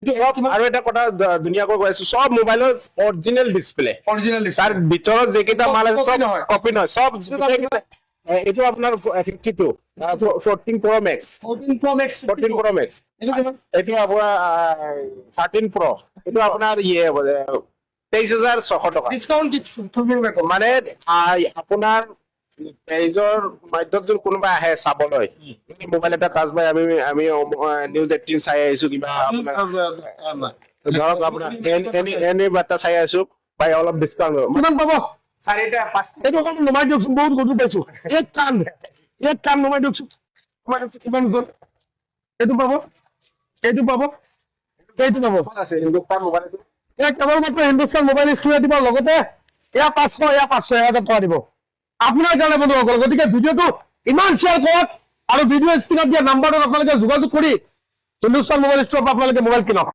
আৰু এটা কথা ধুনীয়াকৈ কৈ আছো, চব মোবাইলৰ অৰিজিনেল ডিছপ্লে, তাৰ ভিতৰত যেকেইটা মাল আছে চব কপি নহয়, চব এইটো আপোনাৰ 52 14 Pro Max, 14 Pro Max, এইটো আপোনাৰ 13 Pro, এইটো আপোনাৰ 23,600 টকা ডিসকাউন্ট। মানে আপোনাৰ পেজৰ মাধ্যমত যদি কোনোবা আহে চাবলৈ মোবাইল এটা কাজ বাই আমি নিউজ 18 চাই আহিছো, কিবা ধৰক আপোনাৰ এনে বাৰ্তা চাই আছো, পাই অলপ ডিসকাউন্ট কিমান পাব? 4-5 এইটো অকণ নমাই দিয়কচোন, বহুত গধুৰ পাইছো। এক কাম নমাই দিয়কচোন, কিমান গ'ল? এইটো পাব, এইটো পাব, এইটো পাব আছে হিন্দুস্তান মোবাইল, কেৱল মাত্ৰ হিন্দুস্তান মোবাইল স্ক্ৰীণ দিব, লগতে এয়া 500 1000 টকা দিব আপোনাৰ কাৰণে বন্ধুসকল। গতিকে ভিডিঅ'টো ইমান শ্বেয়াৰ কৰক আৰু ভিডিঅ' স্ক্ৰীণত দিয়া নাম্বাৰটোত আপোনালোকে যোগাযোগ কৰি হিন্দুস্তান মোবাইল ষ্ট'ৰৰ পৰা আপোনালোকে মোবাইল কিনক।